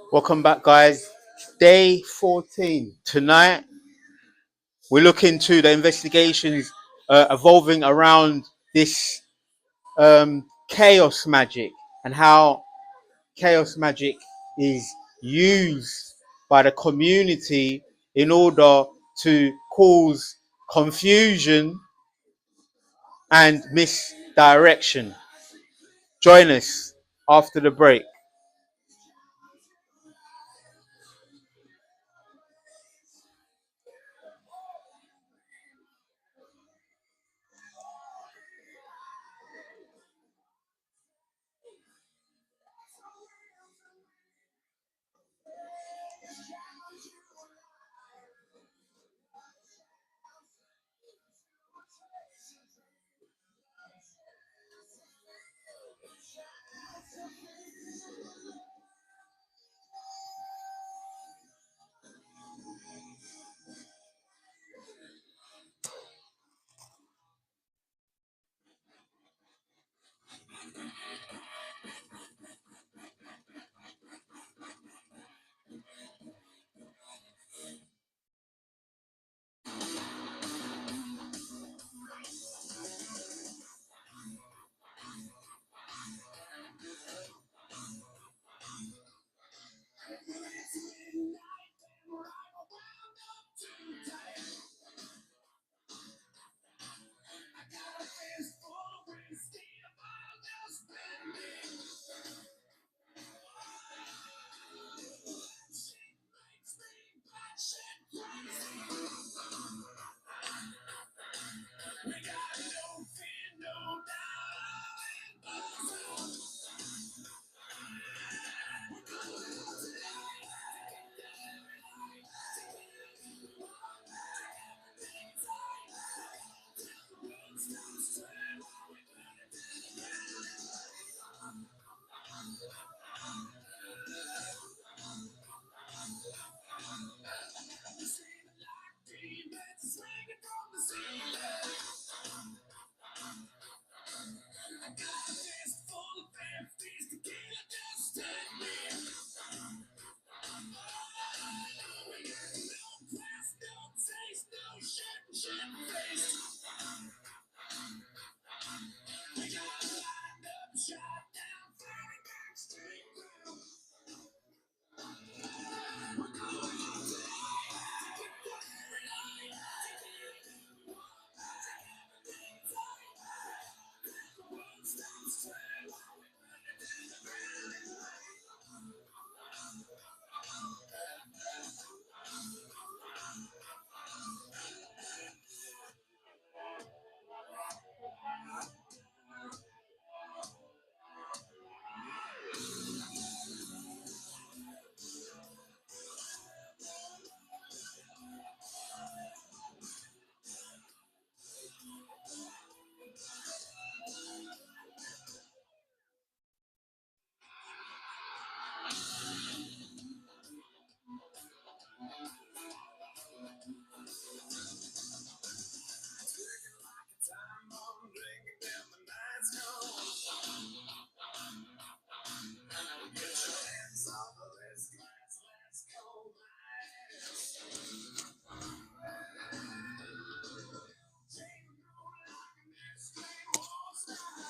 Welcome back, guys. Day 14. Tonight, we look into the investigations evolving around this chaos magic and how chaos magic is used by the community in order to cause confusion and misdirection. Join us after the break.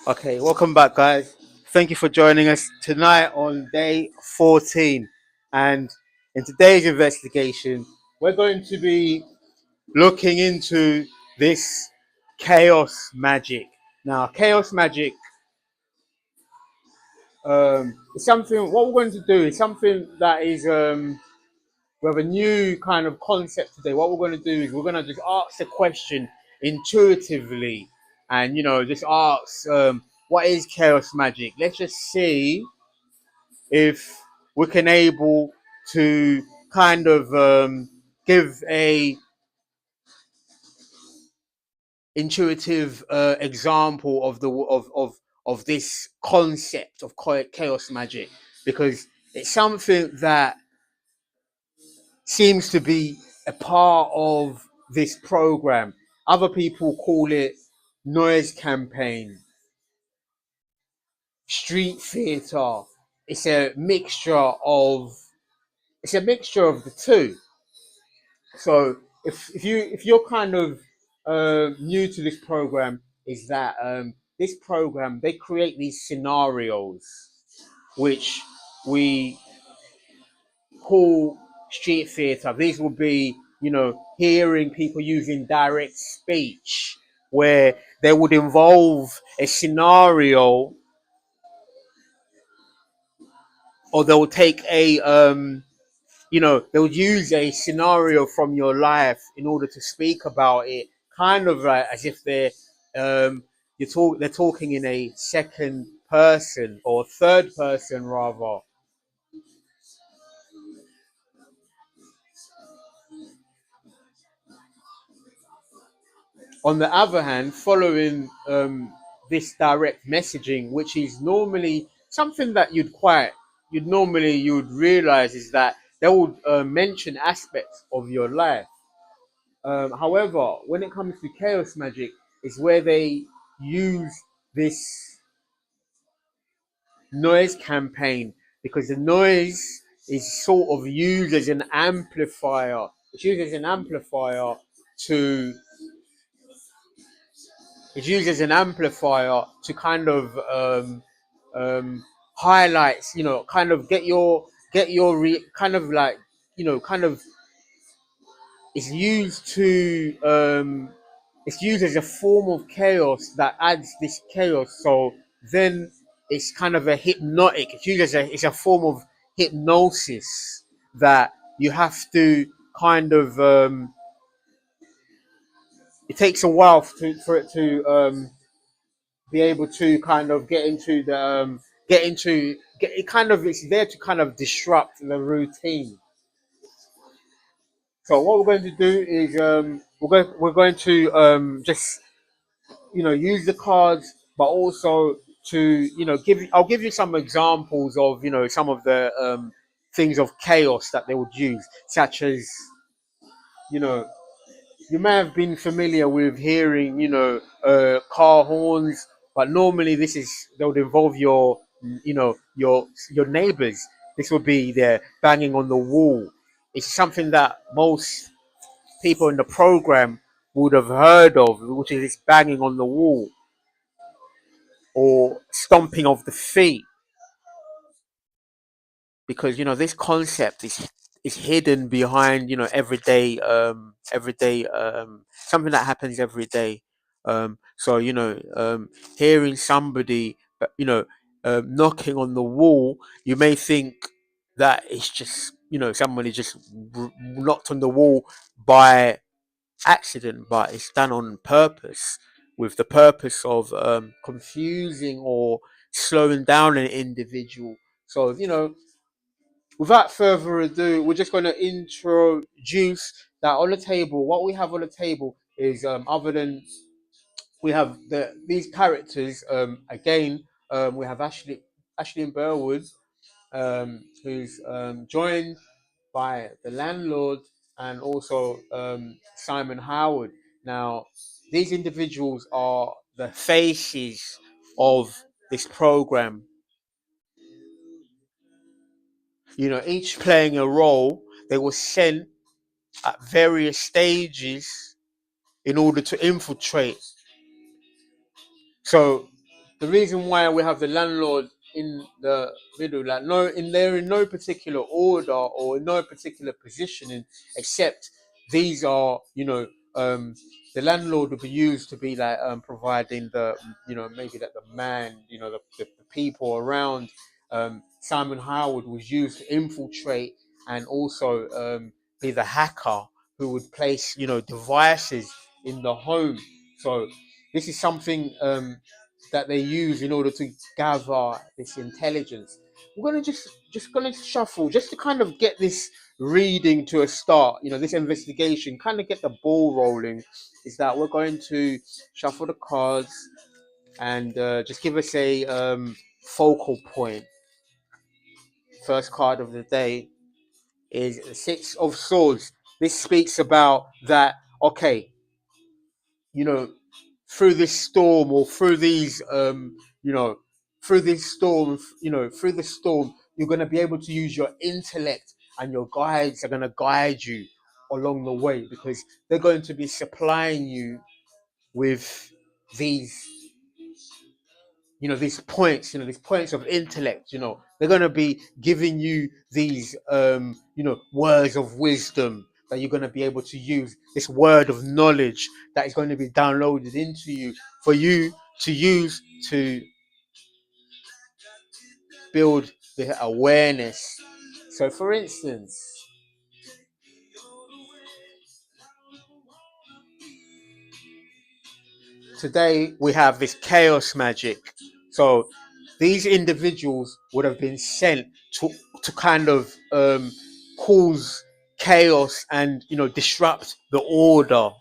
Okay, welcome back, guys. Thank you for joining us tonight on day 14. And in today's investigation, we're going to be looking into this chaos magic. Now, chaos magic is something, what we're going to do is something that is, we have a new kind of concept today. What we're going to do is we're going to just ask the question, intuitively, and just asks, what is chaos magic? Let's just see if we can able to kind of give a intuitive example of of this concept of chaos magic, because it's something that seems to be a part of this program. Other people call it noise campaign, street theater. It's a mixture of the two. So if you're kind of new to this program, is that this program, they create these scenarios which we call street theater. These will be, hearing people using direct speech, where they would involve a scenario, or they'll take a they'll use a scenario from your life in order to speak about it, kind of like as if um they're talking in a second person, or third person rather. On the other hand, following this direct messaging, which is normally something that you'd realize, is that they would mention aspects of your life. However, when it comes to chaos magic, is where they use this noise campaign, because the noise is sort of used as an amplifier. It's used as an amplifier to It's used as an amplifier to kind of highlights, kind of kind of like, kind of it's used to it's used as a form of chaos that adds this chaos. So then it's kind of a hypnotic. It's used as it's a form of hypnosis that you have to kind of it takes a while for it to be able to kind of get it, kind of it's there to kind of disrupt the routine. So what we're going to do is we're going to just use the cards, but also to I'll give you some examples of some of the things of chaos that they would use, such as you know you may have been familiar with hearing, car horns, but normally they would involve your neighbors. This would be their banging on the wall. It's something that most people in the program would have heard of, which is this banging on the wall or stomping of the feet, because this concept is hidden behind everyday something that happens every day. So hearing somebody knocking on the wall, you may think that it's just somebody just knocked on the wall by accident, but it's done on purpose, with the purpose of confusing or slowing down an individual. So without further ado, we're just going to introduce that on the table. What we have on the table is, other than we have these characters, again, we have Ashleigh Burwood, who's joined by the landlord, and also Simon Howard. Now, these individuals are the faces of this program, each playing a role. They were sent at various stages in order to infiltrate. So the reason why we have the landlord in the middle, like they're in no particular order or in no particular positioning, except these are, the landlord would be used to be like providing the, maybe that the man, the people around. Simon Howard was used to infiltrate and also be the hacker who would place, devices in the home. So this is something that they use in order to gather this intelligence. We're gonna just gonna shuffle just to kind of get this reading to a start. This investigation, kind of get the ball rolling. Is that we're going to shuffle the cards and just give us a focal point. First card of the day is the Six of Swords. This speaks about that. Okay, you know, through this storm or through these, through this storm, through the storm, you're going to be able to use your intellect, and your guides are going to guide you along the way, because they're going to be supplying you with these these points of intellect. They're going to be giving you these words of wisdom that you're going to be able to use, this word of knowledge that is going to be downloaded into you for you to use to build the awareness. So for instance, today we have this chaos magic. So these individuals would have been sent to kind of cause chaos and disrupt the order.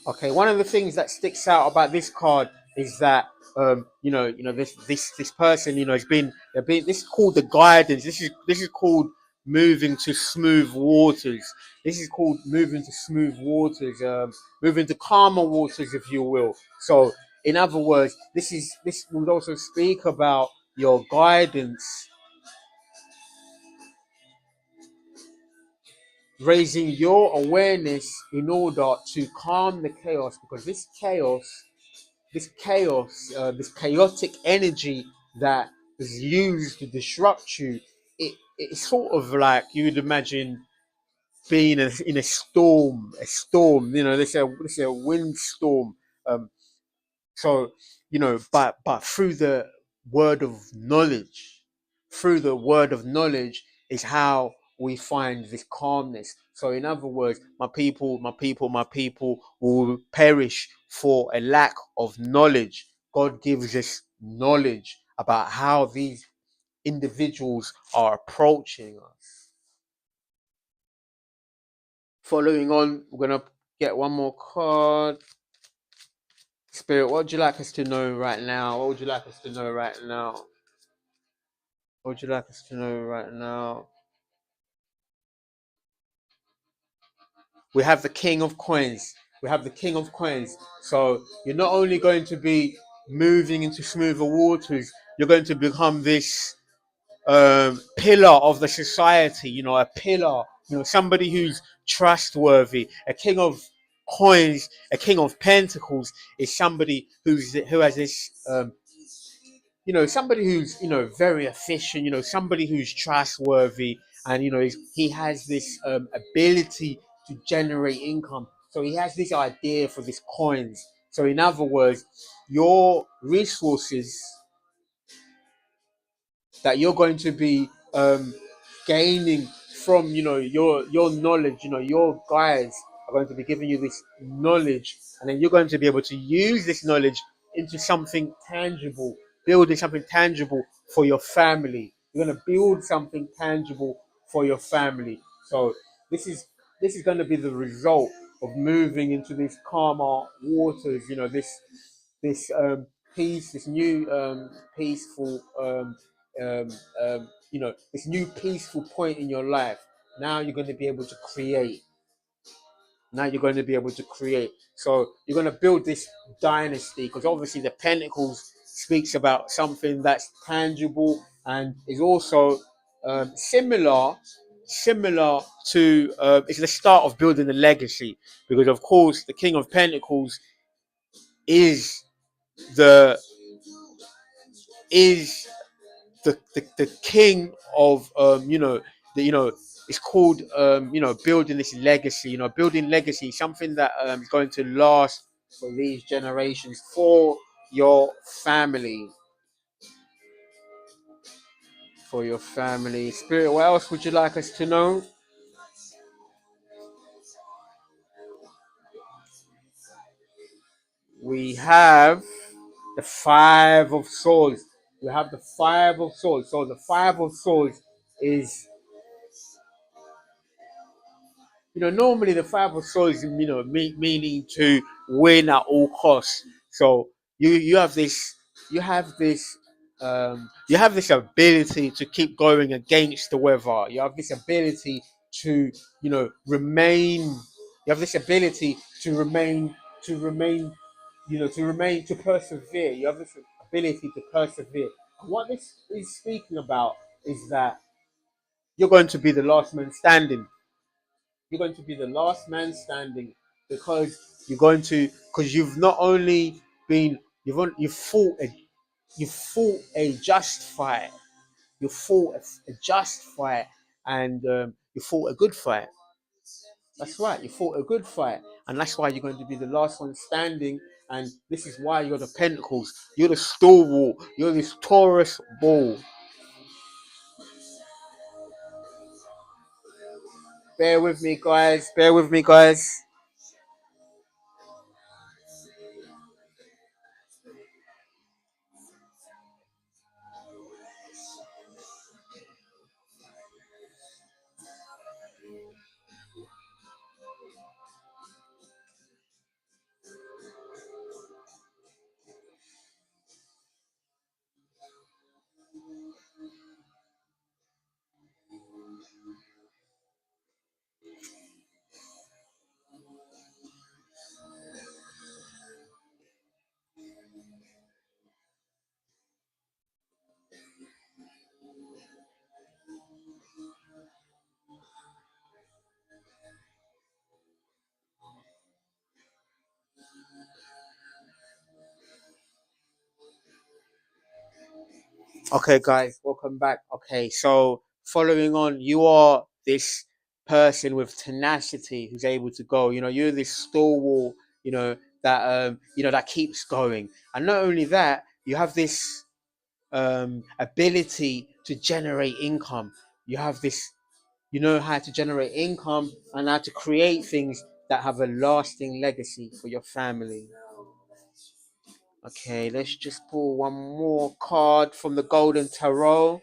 Okay, one of the things that sticks out about this card is that this person has been this is called the guidance. This is called moving to smooth waters. This is called moving to smooth waters, moving to calmer waters, if you will. So, in other words, this would also speak about your guidance, raising your awareness in order to calm the chaos, because this chaotic energy that is used to disrupt you, it's sort of like you would imagine being in a storm. Let's say a windstorm. Um, so but through the word of knowledge is how we find this calmness. So in other words, my people will perish for a lack of knowledge. God gives us knowledge about how these individuals are approaching us. Following on, we're gonna get one more card. Spirit, what would you like us to know right now? What would you like us to know right now? What would you like us to know right now? We have the King of Coins. We have the King of Coins. So you're not only going to be moving into smoother waters, you're going to become this pillar of the society. A pillar. Somebody who's trustworthy. A King of Coins, a King of Pentacles is somebody who has this somebody who's very efficient, somebody who's trustworthy, and he has this ability to generate income. So he has this idea for these coins. So in other words, your resources that you're going to be gaining from your knowledge, your guides are going to be giving you this knowledge, and then you're going to be able to use this knowledge into something tangible, building something tangible for your family. You're going to build something tangible for your family. So this is going to be the result of moving into these calmer waters. This peace, this new peaceful um, this new peaceful point in your life. Now you're going to be able to create. Now you're going to be able to create. So you're going to build this dynasty, because obviously the Pentacles speaks about something that's tangible and is also similar to it's the start of building a legacy, because of course the King of Pentacles is the is the king of the it's called building this legacy. Building legacy, something that is going to last for these generations, for your family, for your family. Spirit, what else would you like us to know? We have the Five of Swords. We have the Five of Swords. So the Five of Swords is, normally the Five of Swords, meaning to win at all costs. So you have this, you have this, you have this ability to keep going against the weather. You have this ability to, remain. You have this ability to remain, to persevere. You have this ability to persevere. And what this is speaking about is that you're going to be the last man standing. You're going to be the last man standing, because you've not only been you've fought a just fight. You fought a just fight, and you fought a good fight. That's right, you fought a good fight, and that's why you're going to be the last one standing. And this is why you're the Pentacles. You're the stalwart. You're this Taurus ball. Bear with me, guys. Bear with me, guys. Okay, guys, welcome back. Okay, so following on, you are this person with tenacity who's able to go. You're this stalwart. That keeps going, and not only that, you have this ability to generate income. You have this. You know how to generate income and how to create things that have a lasting legacy for your family. Okay, let's just pull one more card from the Golden Tarot.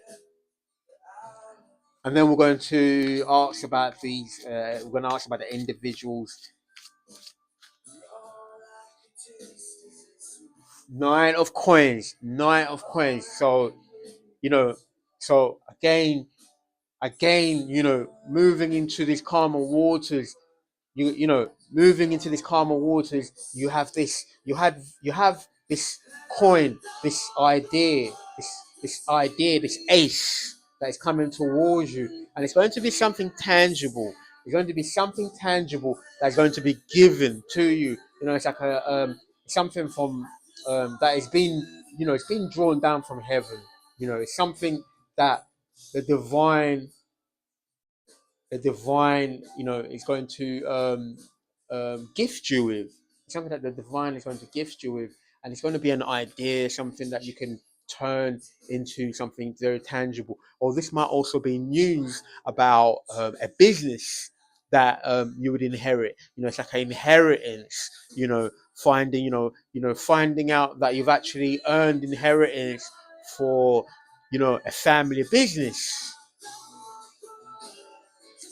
And then we're going to ask about these. We're going to ask about the individuals. Nine of coins. Nine of coins. So you know. So again, moving into these calmer waters. Moving into these calmer waters. You have this coin, this ace that is coming towards you, and it's going to be something tangible. It's going to be something tangible that's going to be given to you. It's like something from that has been, it's been drawn down from heaven. It's something that the divine is going to gift you with. Something that the divine is going to gift you with, and it's going to be an idea, something that you can turn into something very tangible. Or this might also be news about a business that you would inherit. It's like an inheritance. Finding out that you've actually earned inheritance for a family business.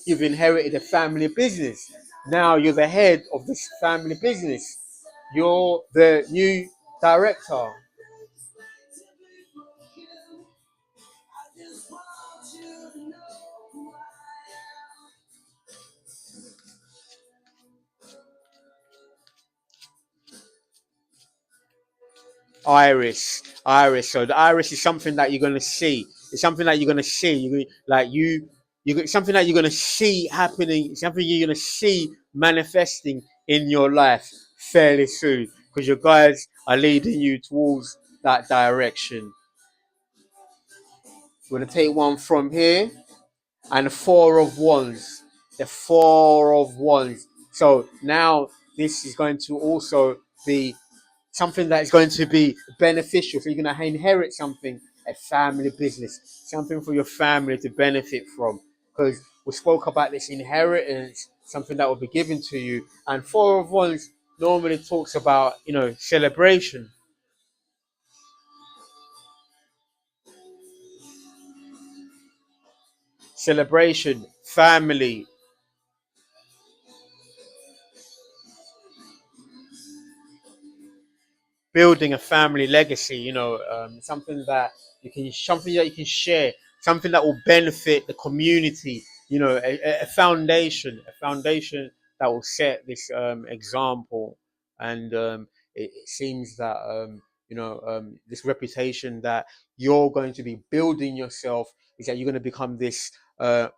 You've inherited a family business. Now you're the head of this family business. You're the new director. Iris. So the iris is something that you're gonna see. It's something that you're gonna see. Something that you're gonna see happening. Something you're gonna see manifesting in your life fairly soon, because your guides are leading you towards that direction. We're gonna take one from here. and Four of Wands. The Four of Wands. So now this is going to also be something that is going to be beneficial. So you're going to inherit something, a family business, something for your family to benefit from. Because we spoke about this inheritance, something that will be given to you. And Four of Wands normally talks about, celebration. Celebration, family, building a family legacy, something that you can share, something that will benefit the community, a foundation that will set this example. And it seems that this reputation that you're going to be building yourself is that you're going to become this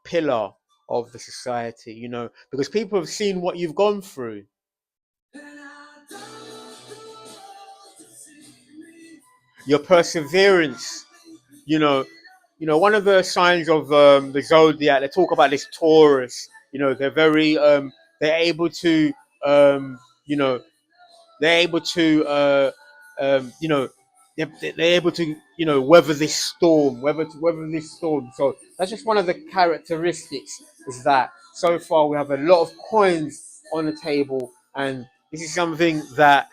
pillar of the society, because people have seen what you've gone through. Your perseverance, you know one of the signs of the zodiac, they talk about this Taurus. They're very they're able to um, you know they're able to they're able to weather this storm, weather this storm. So that's just one of the characteristics, is that so far we have a lot of coins on the table, and this is something that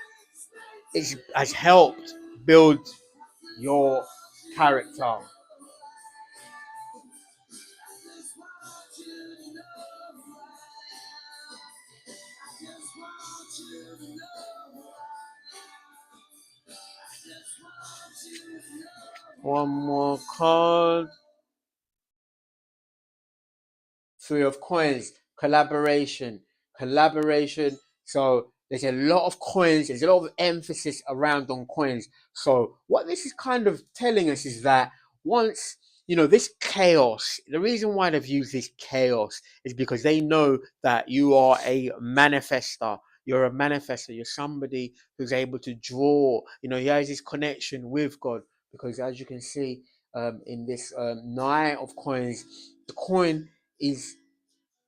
has helped build your character. One more card. Three of Coins. Collaboration. Collaboration. So there's a lot of coins. There's a lot of emphasis around on coins. So what this is kind of telling us is that once this chaos, the reason why they've used this chaos is because they know that you are a manifester. You're a manifester. You're somebody who's able to draw. He has this connection with God, because as you can see in this Nine of Coins, the coin is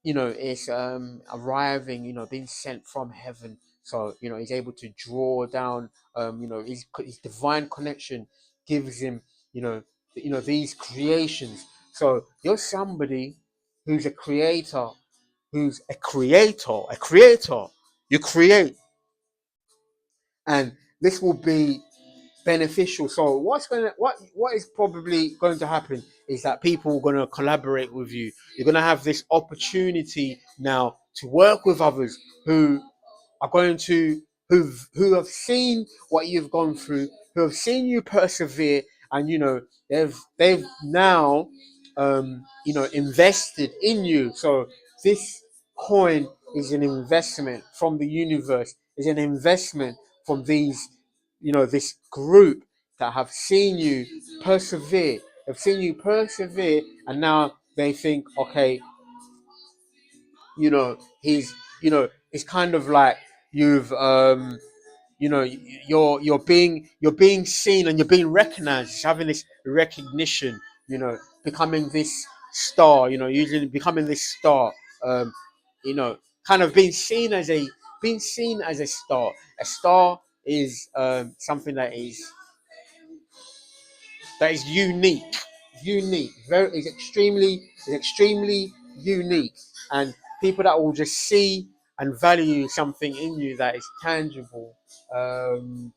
is arriving, being sent from heaven. So he's able to draw down his divine connection gives him these creations. So you're somebody who's a creator, a creator. You create, and this will be beneficial. So what is probably going to happen is that people are going to collaborate with you. You're going to have this opportunity now to work with others who are going to who have seen what you've gone through, who have seen you persevere, and they've now invested in you. So this coin is an investment from the universe, is an investment from this group that have seen you persevere. Have seen you persevere, and now they think, okay, he's it's kind of like you've you're being seen, and you're being recognized, having this recognition, becoming this star, usually becoming this star, um you know kind of being seen as a star. A star is something that is unique, very is extremely unique, and people that will just see and value something in you that is tangible. um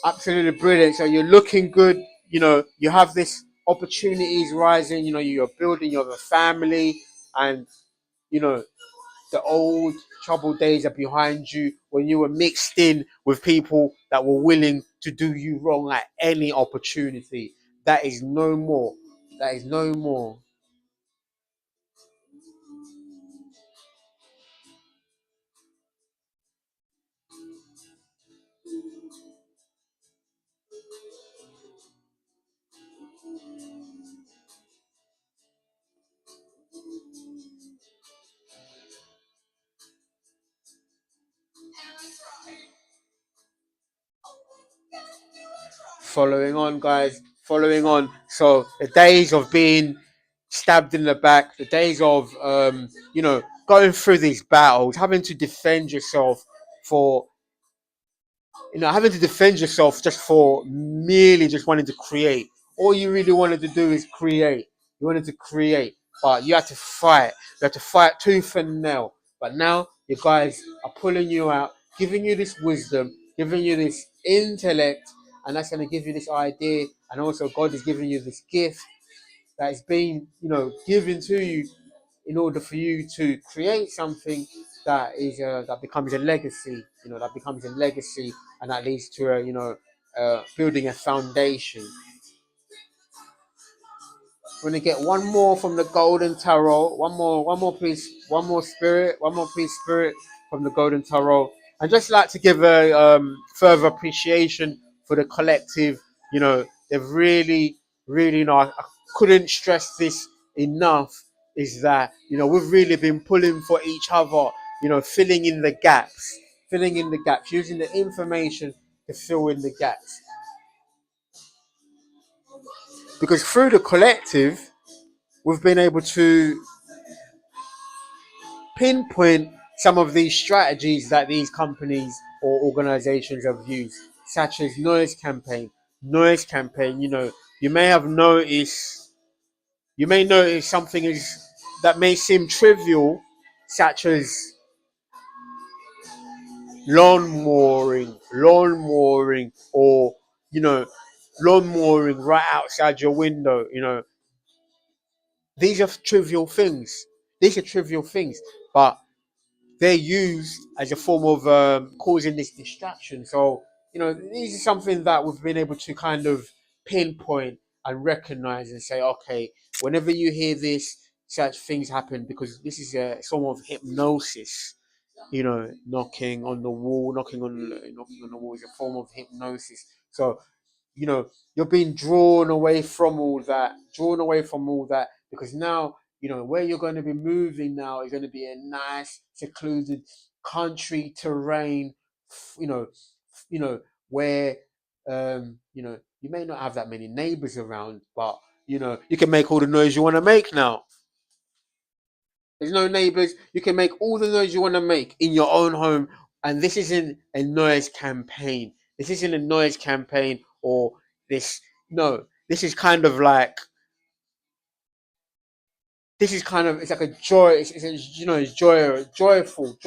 Absolutely brilliant. So you're looking good, you have this opportunities rising, you're building, you have a family, and you know the old troubled days are behind you, when you were mixed in with people that were willing to do you wrong at any opportunity. That is no more. That is no more. Following on, guys, following on. So the days of being stabbed in the back, the days of going through these battles, having to defend yourself for having to defend yourself just for merely just wanting to create. All you really wanted to do is create. You wanted to create, but you had to fight. You had to fight tooth and nail. But now you guys are pulling you out, giving you this wisdom, giving you this intellect, and that's going to give you this idea. And also, God is giving you this gift that is being, given to you in order for you to create something that is that becomes a legacy. That becomes a legacy, and that leads to building a foundation. We're gonna get one more from the Golden Tarot. One more piece, one more piece spirit from the Golden Tarot. I'd just like to give a further appreciation for the collective. They've really, really, I couldn't stress this enough. Is that we've really been pulling for each other. Filling in the gaps, using the information to fill in the gaps. Because through the collective, we've been able to pinpoint some of these strategies that these companies or organizations have used, such as noise campaign. Noise campaign, you may have noticed, you may notice something that may seem trivial, such as lawn mowing, or lawn mowing right outside your window. These are trivial things. But they're used as a form of causing this distraction. So, this is something that we've been able to kind of pinpoint and recognize and say, okay, whenever you hear this, such things happen because this is a form of hypnosis. Knocking on the wall is a form of hypnosis. So, you're being drawn away from all that, because now, where you're going to be moving now is going to be a nice, secluded country terrain, you know, where, you may not have that many neighbors around, but, you can make all the noise you want to make now. There's no neighbors. You can make all the noise you want to make in your own home. And this isn't a noise campaign. This isn't a noise campaign or this. No, this is kind of like, it's like a joy. It's joyful.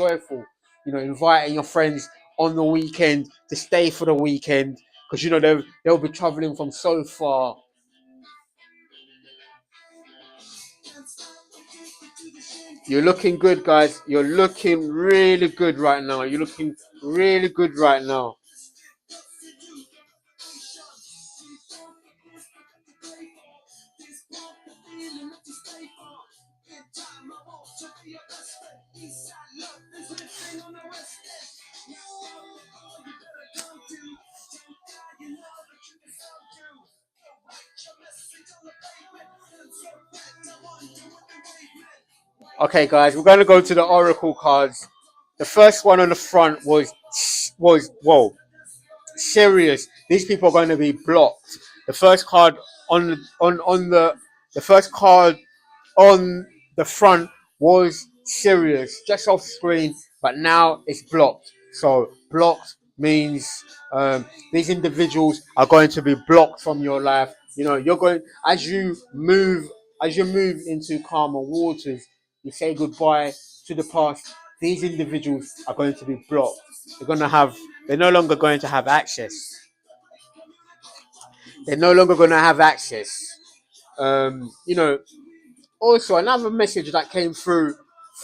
Inviting your friends on the weekend to stay for the weekend because, they'll be traveling from so far. You're looking good, guys. You're looking really good right now. You're looking really good right now. Okay, guys, we're going to go to the Oracle cards. The first one on the front was whoa, serious. These people are going to be blocked. The first card the first card on the front was serious, just off screen, but now it's blocked. So blocked means these individuals are going to be blocked from your life. You're going as you move into calmer waters. You say goodbye to the past. These individuals are going to be blocked. They're no longer going to have access. They're no longer going to have access. Um, you know, Also, another message that came through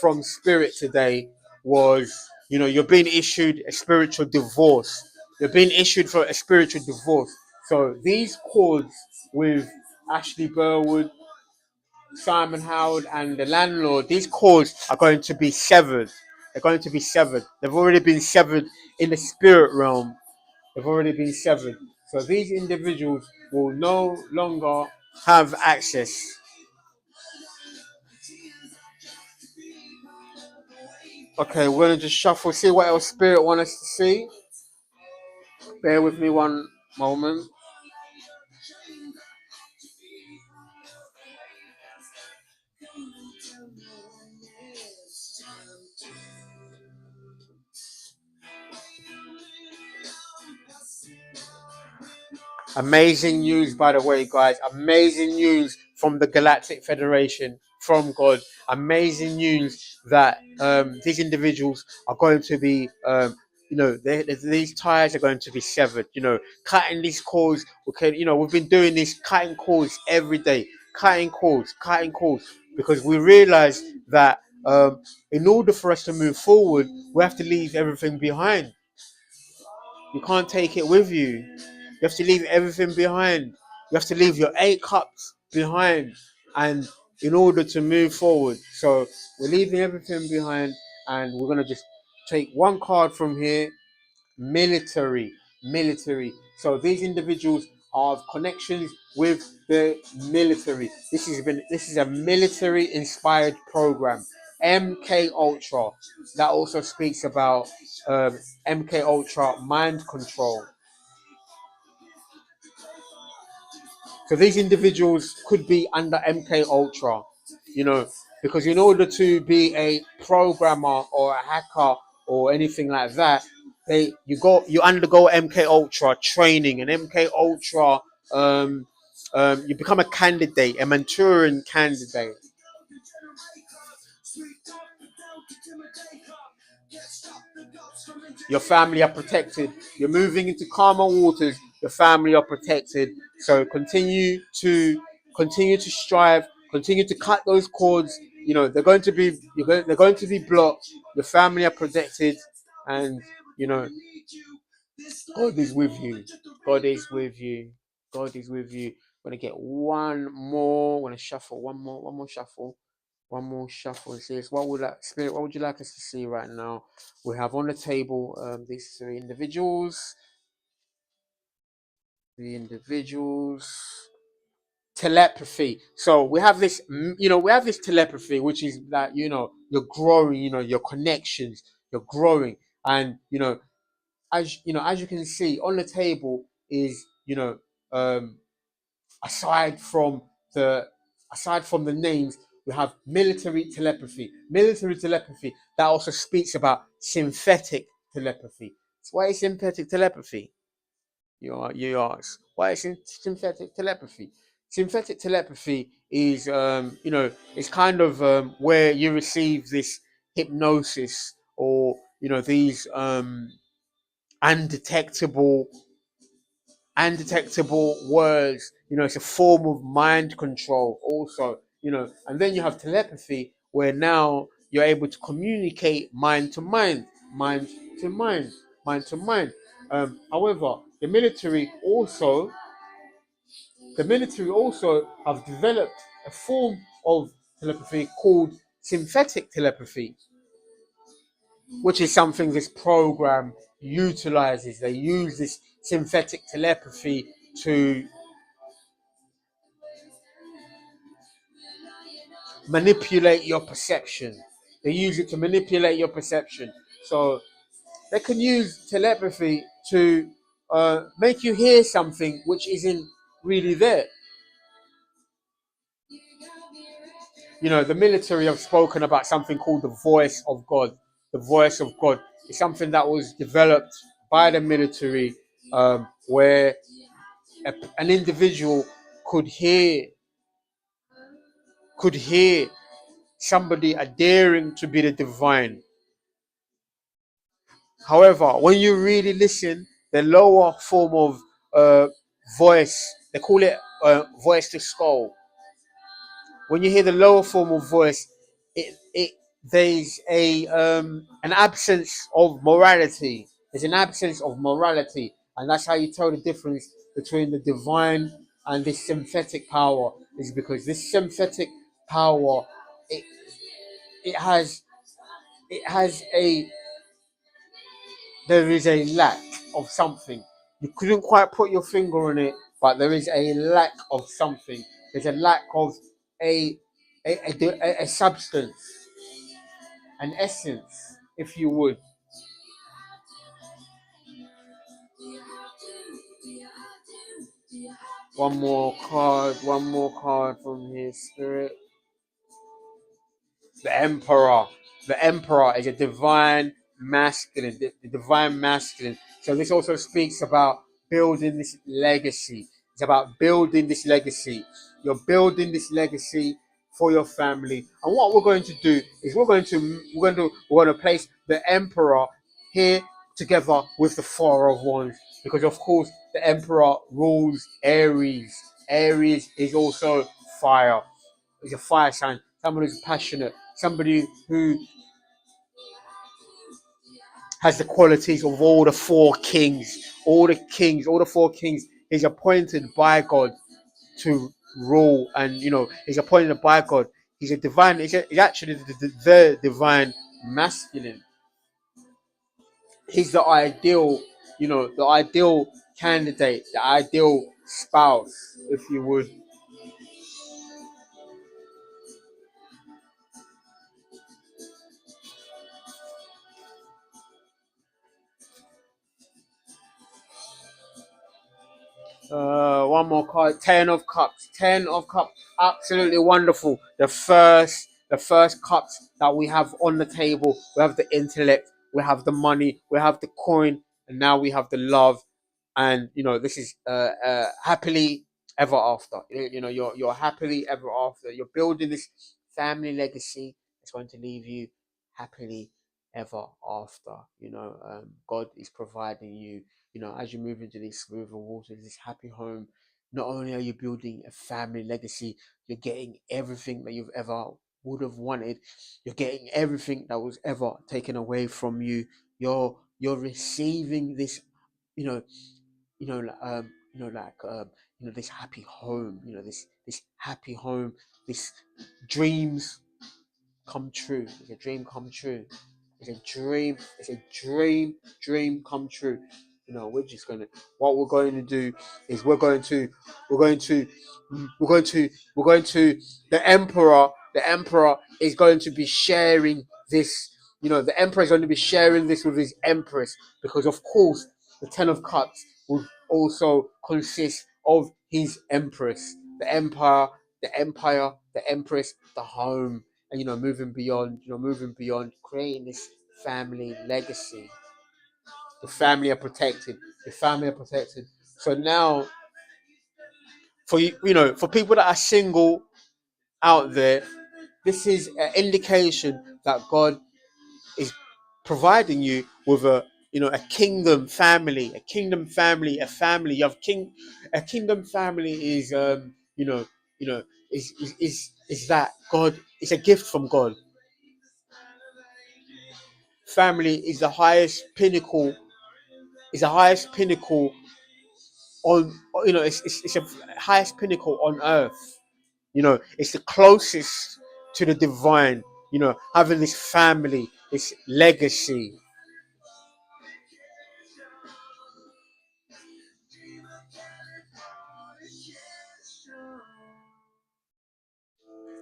from Spirit today was, you're being issued a spiritual divorce. You're being issued for a spiritual divorce. So these chords with Ashleigh Burwood, Simon Howard, and the landlord, these chords are going to be severed. They're going to be severed. They've already been severed in the spirit realm. They've already been severed. So these individuals will no longer have access. Okay, we're gonna just shuffle, see what else Spirit want us to see. Bear with me one moment. Amazing news, by the way, guys. Amazing news from the Galactic Federation, from God. Amazing news that these individuals are going to be, these ties are going to be severed. Cutting these cords. Okay, we've been doing this, cutting cords every day, cutting cords, because we realize that in order for us to move forward, we have to leave everything behind. You can't take it with you. You have to leave everything behind. You have to leave your 8 cups behind, and in order to move forward. So we're leaving everything behind, and we're gonna just take one card from here. Military. So these individuals have connections with the military. This is a military inspired program. MK Ultra. That also speaks about MK Ultra mind control. So these individuals could be under MK Ultra, because in order to be a programmer or a hacker or anything like that, you undergo MK Ultra training, and MK Ultra you become a candidate, a Manchurian candidate. Your family are protected. You're moving into calmer waters. Your family are protected. So continue to strive. Continue to cut those cords. They're going to be blocked. Your family are protected, and you know God is with you. God is with you. God is with you. I'm gonna get one more. I'm gonna shuffle one more. One more shuffle. One more shuffle and see. What would that spirit? What would you like us to see right now? We have on the table these three individuals. The individuals. Telepathy. So we have this. We have this telepathy, which is that you're growing. Your connections. You're growing, and as you can see on the table is um, aside from the names, we have military telepathy that also speaks about synthetic telepathy. So why is synthetic telepathy? You ask, why is synthetic telepathy? Synthetic telepathy is it's kind of where you receive this hypnosis, or these undetectable words. It's a form of mind control also. And then you have telepathy, where now you're able to communicate mind to mind, mind to mind, mind to mind. However, the military also have developed a form of telepathy called synthetic telepathy, which is something this program utilizes. They use this synthetic telepathy to manipulate your perception. They use it to manipulate your perception. So they can use telepathy to make you hear something which isn't really there. The military have spoken about something called the voice of God. The voice of God is something that was developed by the military, where an individual could hear somebody adhering to be the divine. However, when you really listen, the lower form of voice, they call it voice to skull. When you hear the lower form of voice, it there's an absence of morality. There's an absence of morality, and that's how you tell the difference between the divine and this synthetic power. Is because this synthetic power, it it has it has a there is a lack of something. You couldn't quite put your finger on it, but there is a lack of something. There's a lack of a a substance, an essence, if you would. One more card from his spirit. The Emperor. The Emperor is a divine masculine, the divine masculine. So this also speaks about building this legacy. It's about building this legacy. You're building this legacy for your family. And what we're going to do is we're going to place the Emperor here together with the Four of Wands, because of course the Emperor rules Aries. Aries is also fire. He's a fire sign. Somebody who's passionate. Somebody who has the qualities of all the four kings. All the four kings is appointed by God to rule, and he's appointed by God. He's a divine. He's actually the divine masculine. He's the ideal, the ideal candidate, the ideal spouse, if you would. One more card. 10 of Cups. 10 of Cups. Absolutely wonderful. The first cups that we have on the table. We have the intellect. We have the money. We have the coin, and now we have the love. And this is happily ever after. You're happily ever after. You're building this family legacy that's going to leave you happily ever after. God is providing you, as you move into these smoother waters, this happy home. Not only are you building a family legacy, you're getting everything that you've ever would have wanted. You're getting everything that was ever taken away from you. You're receiving this, you know, this happy home. This happy home. This dreams come true. It's a dream come true. It's a dream. It's a dream come true. We're just gonna. What we're going to do is we're going to. The emperor. The emperor is going to be sharing this. The emperor is going to be sharing this with his empress, because of course the 10 of Cups will also consist of his empress, the empire, the empress, the home, and moving beyond, creating this family legacy. The family are protected. The family are protected. So now, for for people that are single out there, this is an indication that God is providing you with a kingdom family, a family. You have a kingdom family is is that God. It's a gift from God. Family is the highest pinnacle. Is the highest pinnacle on it's a highest pinnacle on earth. It's the closest to the divine. Having this family, this legacy.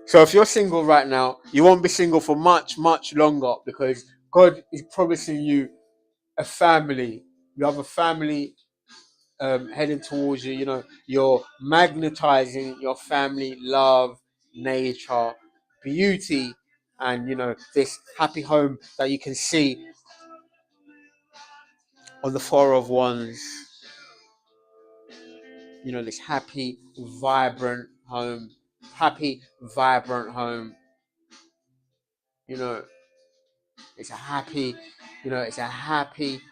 So if you're single right now, you won't be single for much longer, because God is promising you a family. You have a family heading towards you. You're magnetizing your family, love, nature, beauty, and this happy home that you can see on the Four of Wands. This happy, vibrant home. You know, it's a happy, it's a happy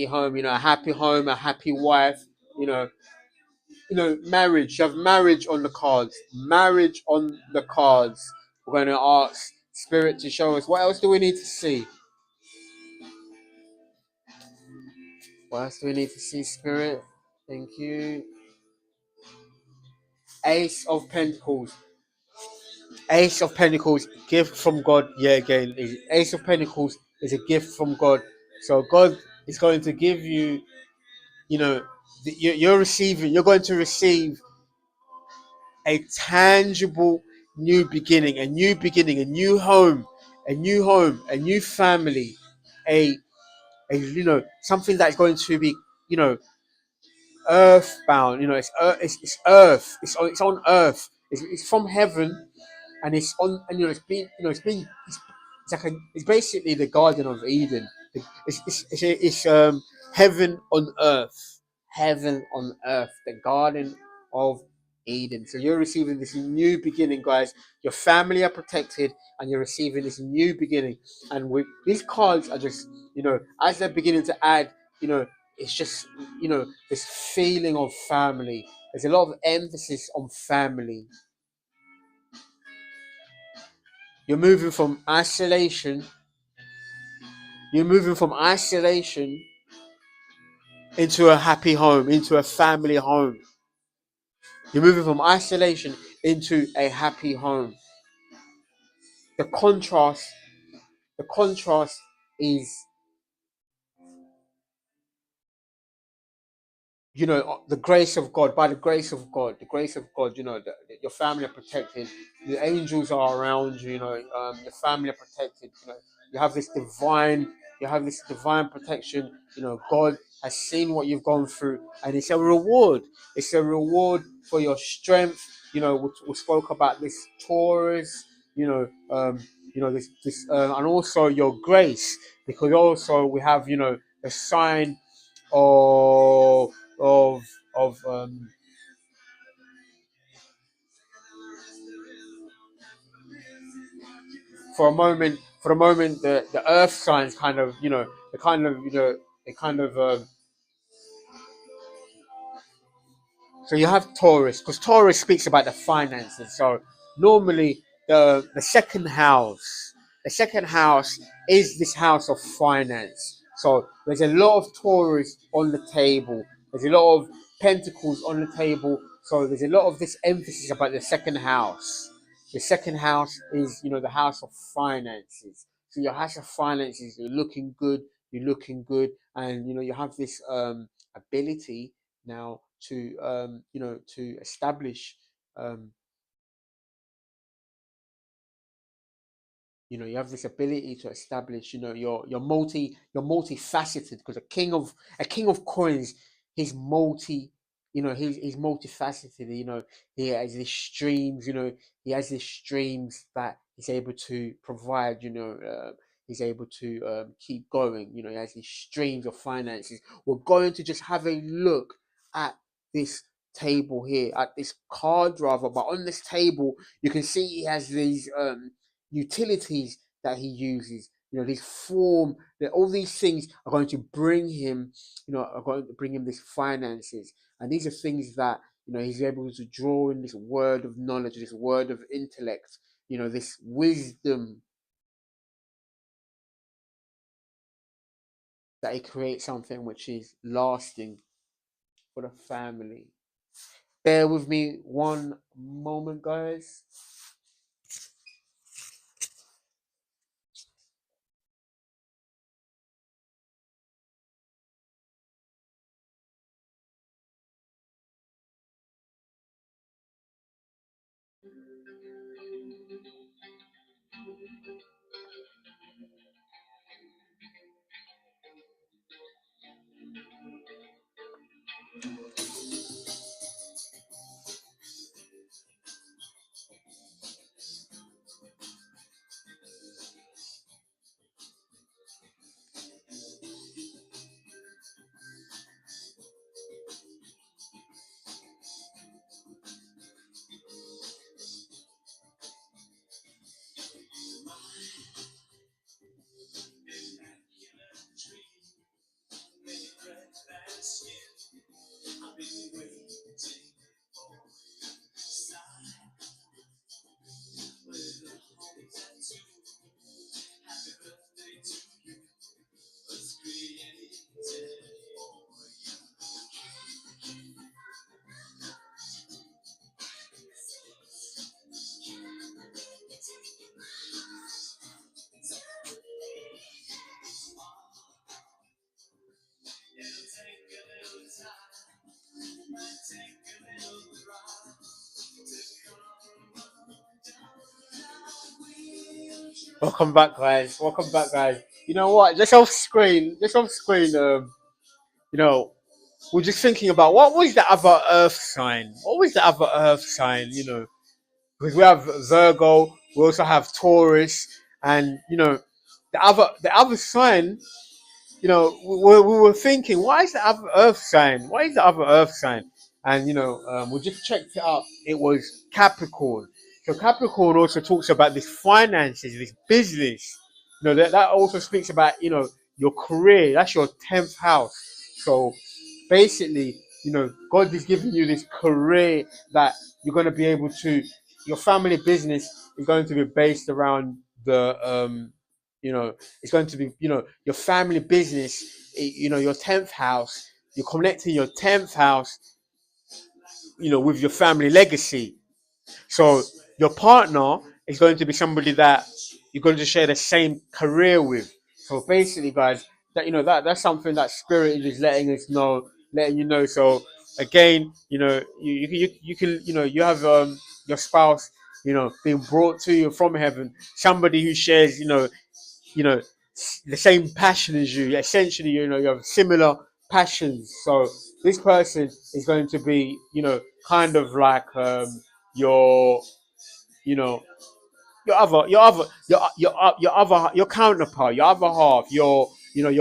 home. A happy home, a happy wife. You know, marriage. You have marriage on the cards. Marriage on the cards. We're going to ask Spirit to show us, what else do we need to see? What else do we need to see, Spirit? Thank you. Ace of Pentacles. Ace of Pentacles, gift from God. Yeah, again, Ace of Pentacles is a gift from God. So God is going to give you, you're going to receive a tangible new beginning, a new family, something that's going to be, earthbound. It's earth. It's on earth. It's from heaven, and it's on, and it's basically the Garden of Eden. It's heaven on earth, the garden of Eden. So you're receiving this new beginning, guys. Your family are protected, and you're receiving this new beginning. And with these cards are just, as they're beginning to add, it's just, this feeling of family. There's a lot of emphasis on family. You're moving from isolation. You're moving from isolation into a happy home, into a family home. You're moving from isolation into a happy home. The contrast, the contrast is, the grace of God. By the grace of God, your family are protected. The angels are around you. Your family are protected. You have this divine, protection. God has seen what you've gone through, and it's a reward. It's a reward for your strength. We spoke about this Taurus. And also your grace, because also we have, the sign of of of for a moment the earth signs kind of, the kind of, it kind of so you have Taurus, because Taurus speaks about the finances. So normally the second house is this house of finance. So there's a lot of Taurus on the table. There's a lot of Pentacles on the table. So there's a lot of this emphasis about the second house. The second house is, the house of finances. So your house of finances, you're looking good. And you have this ability now to to establish, um, you have this ability to establish, you're multifaceted, because a king of coins, he's multi, he's multifaceted. He has these streams, that he's able to provide. He's able to keep going. He has these streams of finances. We're going to just have a look at this table here, at this card rather, but on this table you can see he has these utilities that he uses. This form, that all these things are going to bring him, these finances. And these are things that, he's able to draw in this word of knowledge, this word of intellect, this wisdom, that he creates something which is lasting for the family. Bear with me one moment, guys. Welcome back, guys. Welcome back, guys. You know what? Just off screen. You know, we're just thinking about what was the other Earth sign. What was the other Earth sign? Because we have Virgo, we also have Taurus, and the other sign. We were thinking, why is the other Earth sign? Why is the other Earth sign? and we just checked it up. It was Capricorn. So Capricorn also talks about this finances, this business. That also speaks about your career. That's your 10th house. So basically, God is giving you this career that you're going to be able to. Your family business is going to be based around it's going to be your family business. Your 10th house. You're connecting your 10th house with your family legacy. So your partner is going to be somebody that you're going to share the same career with. So basically, guys, that's something that Spirit is just letting us know, letting you know. So again, you can you have your spouse, being brought to you from heaven, somebody who shares you know the same passion as you. Essentially, you have similar passions. So this person is going to be kind of like your you know your counterpart, your other half, your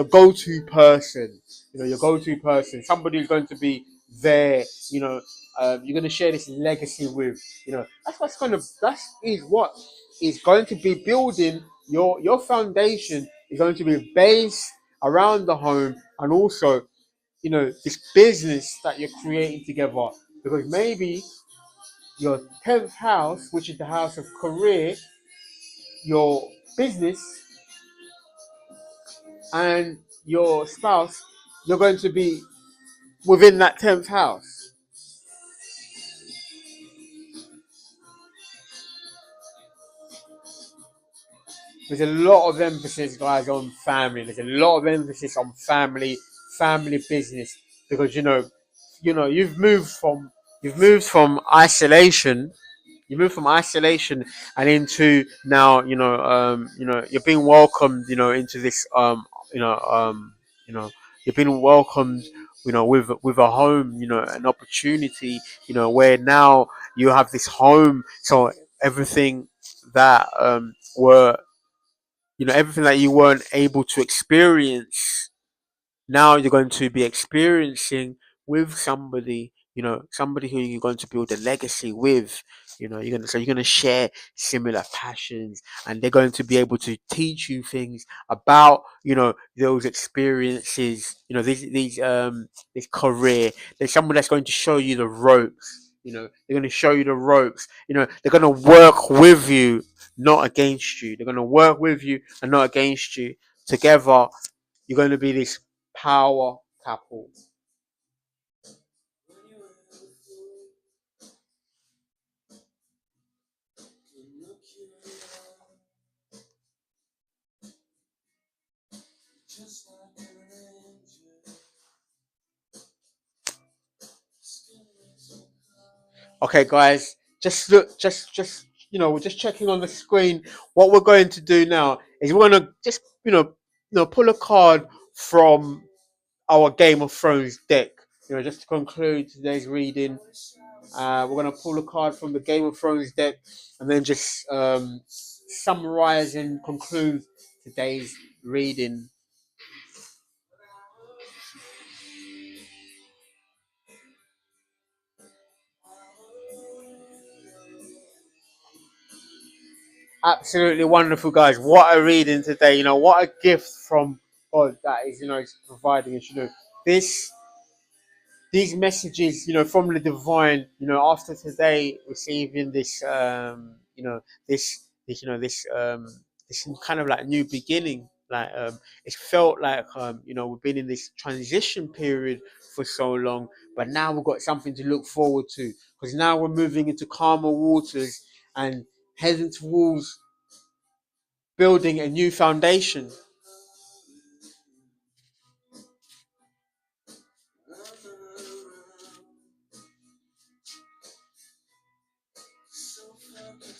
go-to person, your go-to person, somebody who's going to be there, you're going to share this legacy with. That is what is going to be building your foundation is going to be based around the home, and also this business that you're creating together, because maybe your 10th house, which is the house of career, your business, and your spouse, you're going to be within that 10th house. There's a lot of emphasis, guys, on family. There's a lot of emphasis on family business, because you've moved from isolation. You move from isolation and into now, you're being welcomed, into this, you know, you're being welcomed, with a home, an opportunity, where now you have this home. So everything that everything that you weren't able to experience, now you're going to be experiencing with somebody, somebody who you're going to build a legacy with. You're going to share similar passions, and they're going to be able to teach you things about those experiences, this career. There's someone that's going to show you the ropes. They're going to show you the ropes. They're going to work with you, not against you. They're going to work with you and not against you. Together, you're going to be this power couple. Okay, guys, just look, just we're just checking on the screen. What we're going to do now is we're going to just pull a card from our Game of Thrones deck. Just to conclude today's reading, we're going to pull a card from the Game of Thrones deck, and then just summarize and conclude today's reading. Absolutely wonderful, guys. What a reading today. What a gift from God that is providing us. This these messages, from the divine, after today receiving this, this kind of like new beginning. Like, it felt like, we've been in this transition period for so long, but now we've got something to look forward to, because now we're moving into calmer waters and heading towards building a new foundation.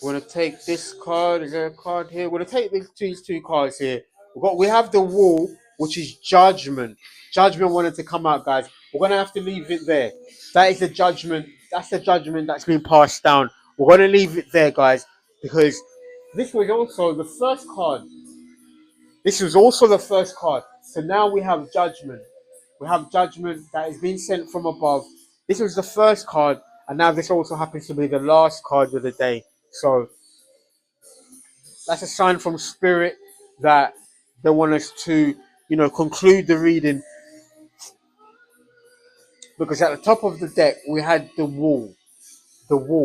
We're gonna take this card. Is there a card here? We're gonna take these two cards here. We have the wall, which is judgment. Judgment wanted to come out, guys. We're gonna have to leave it there. That is the judgment. That's the judgment that's been passed down. We're gonna leave it there, guys, because this was also the first card. This was also the first card. So now we have judgment. We have judgment that is being sent from above. This was the first card, and now this also happens to be the last card of the day. So that's a sign from Spirit that they want us to, conclude the reading, because at the top of the deck we had the wall,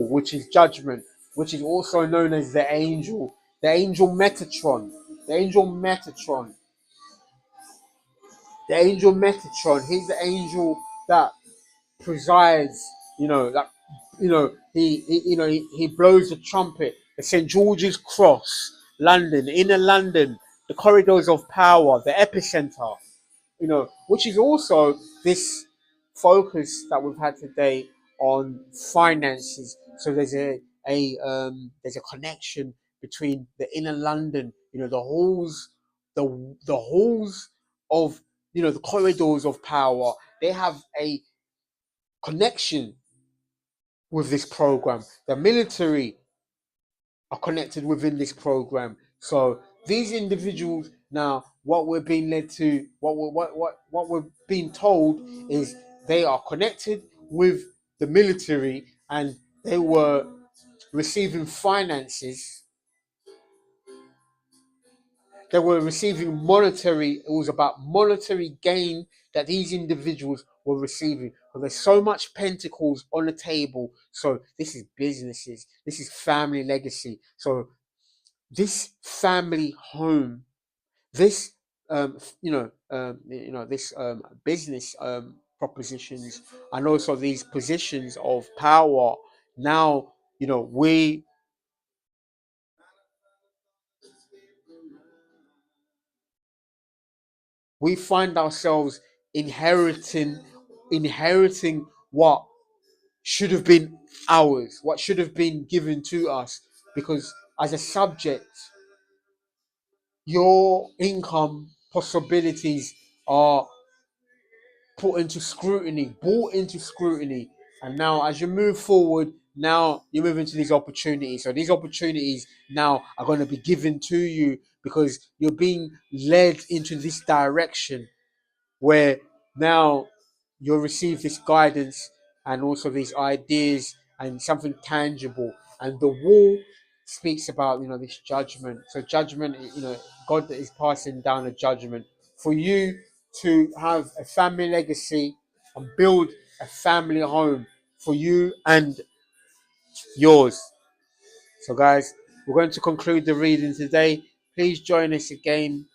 which is judgment, which is also known as the angel Metatron, the angel Metatron, the angel Metatron. He's the angel that presides, that he blows the trumpet. The St. George's Cross, London, inner London, the corridors of power, the epicenter, which is also this focus that we've had today on finances. So there's a connection between the inner London, the halls of, the corridors of power. They have a connection with this program. The military are connected within this program. So these individuals now, what we're being led to, what we're being told is they are connected with the military, and they were receiving finances. They were receiving monetary. It was about monetary gain that these individuals were receiving. But there's so much pentacles on the table. So this is businesses. This is family legacy. So this family home, this this business propositions, and also these positions of power. Now, we find ourselves inheriting what should have been ours, what should have been given to us, because as a subject, your income possibilities are brought into scrutiny. And now, as you move forward, now you move into these opportunities. So these opportunities now are going to be given to you, because you're being led into this direction, where now you'll receive this guidance and also these ideas and something tangible. And the wall speaks about, this judgment. So judgment, God is passing down a judgment for you to have a family legacy and build a family home for you and yours. So guys, we're going to conclude the reading today. Please join us again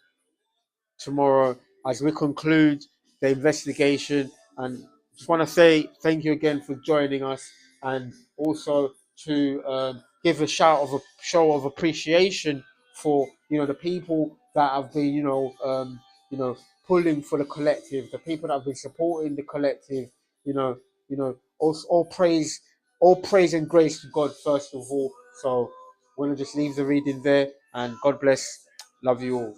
tomorrow as we conclude the investigation. And just want to say thank you again for joining us, and also to give a show of appreciation for, the people that have been, pulling for the collective, the people that have been supporting the collective. All praise and grace to God first of all. So we're gonna just leave the reading there, and God bless. Love you all.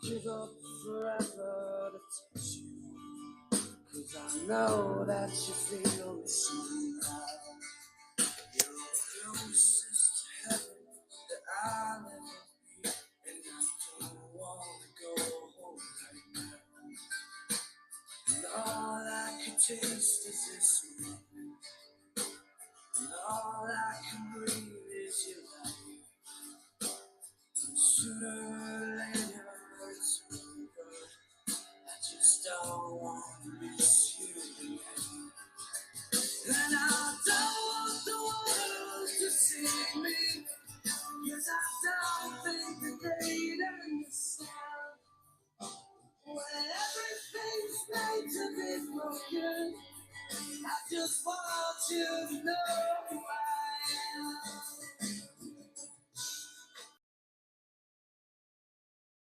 give up forever to touch you, 'cause I know that you feel me somehow. You're closest to heaven that I'll ever be, and I don't wanna go home right now. And all I can taste is this moment, and all I can breathe is your light. Sooner or later it's over, I just don't want to miss you again. And I don't want the world to see me, 'cause I don't think that they'd understand. When everything's made to be broken, I just want you to know who I am.